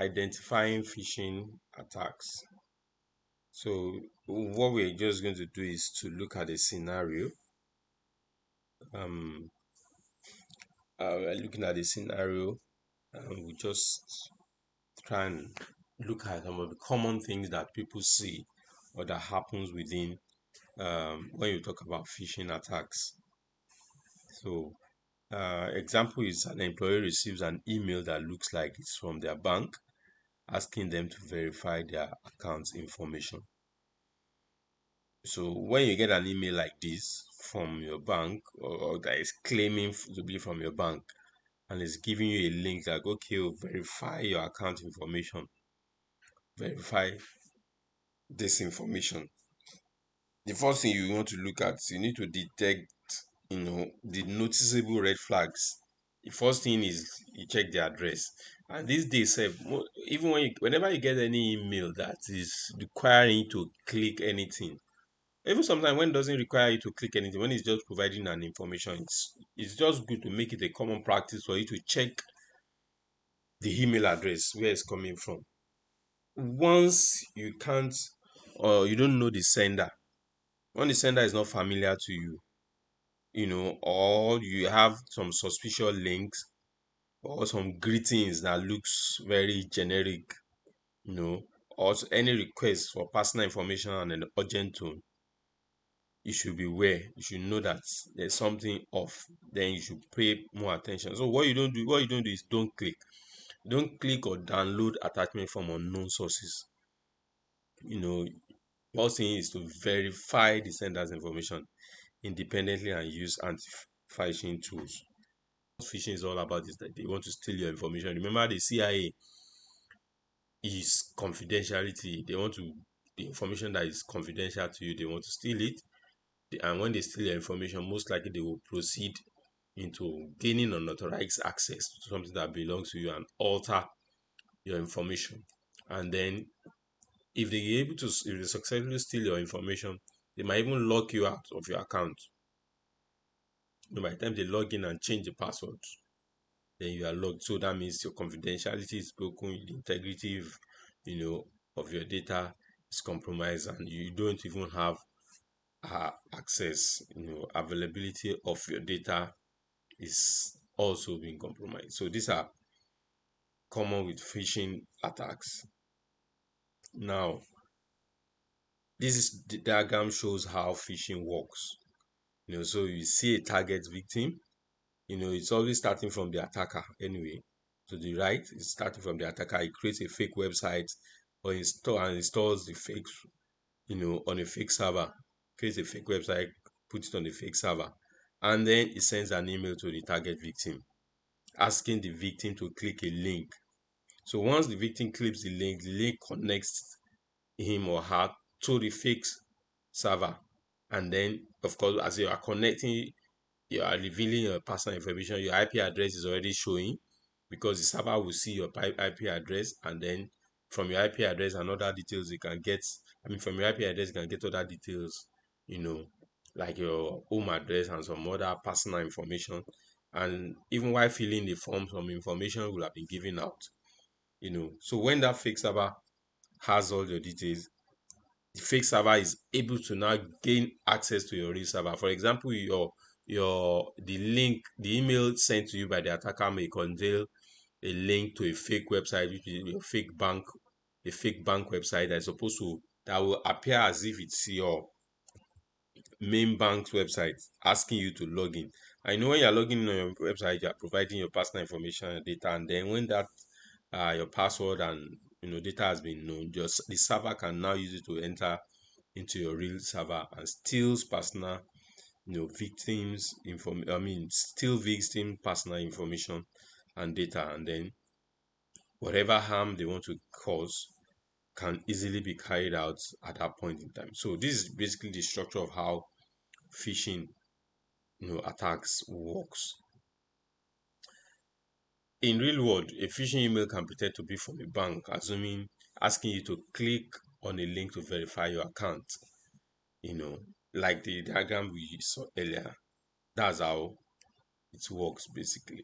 identifying phishing attacks. So what we're just going to do is to look at a scenario. We're looking at a scenario, and we just try and look at some of the common things that people see or that happens within when you talk about phishing attacks. So, example is an employee receives an email that looks like it's from their bank, asking them to verify their account information. So when you get an email like this from your bank, or that is claiming to be from your bank, and it's giving you a link like, okay, verify your account information, verify this information. The first thing you want to look at, you need to detect, the noticeable red flags. The first thing is you check the address. And these days, even whenever you get any email that is requiring you to click anything, even sometimes when it doesn't require you to click anything, when it's just providing an information, it's just good to make it a common practice for you to check the email address where it's coming from. Once you can't, or you don't know the sender, when the sender is not familiar to you, or you have some suspicious links or some greetings that looks very generic, or any request for personal information and an urgent tone, you should be aware. You should know that there's something off. Then you should pay more attention. So what you don't do is don't click. Don't click or download attachment from unknown sources. You know, first thing is to verify the sender's information independently and use anti-phishing tools. What phishing is all about is that they want to steal your information. Remember, the CIA is confidentiality. They want to the information that is confidential to you. They want to steal it, and when they steal your information, most likely they will proceed into gaining unauthorized access to something that belongs to you and alter your information. And then, if they successfully steal your information, they might even lock you out of your account. By the time they log in and change the password, then you are logged. So that means your confidentiality is broken, the integrity of your data is compromised, and you don't even have access. Availability of your data is also being compromised. So these are common with phishing attacks. Now, the diagram shows how phishing works. So you see a target victim. It's always starting from the attacker anyway. To the right, it's starting from the attacker. He creates a fake website or installs the fake, on a fake server. Creates a fake website, puts it on the fake server, and then he sends an email to the target victim, asking the victim to click a link. So once the victim clicks the link connects him or her to the fake server, and then of course, as you are connecting, you are revealing your personal information. Your IP address is already showing because the server will see your IP address, and then from your IP address and other details you can get. From your IP address you can get other details, like your home address and some other personal information. And even while filling the form, some information will have been given out. So when that fake server has all your details, the fake server is able to now gain access to your real server. For example, the email sent to you by the attacker may contain a link to a fake website, which is a fake bank website that will appear as if it's your main bank's website, asking you to log in. I know when you're logging in on your website, you're providing your personal information and data, and then when that your password and data has been known, just the server can now use it to enter into your real server and steals personal, victims inform I mean steal victim personal information and data, and then whatever harm they want to cause can easily be carried out at that point in time. So this is basically the structure of how phishing attacks works. In real world, a phishing email can pretend to be from a bank, asking you to click on a link to verify your account. Like the diagram we saw earlier. That's how it works basically.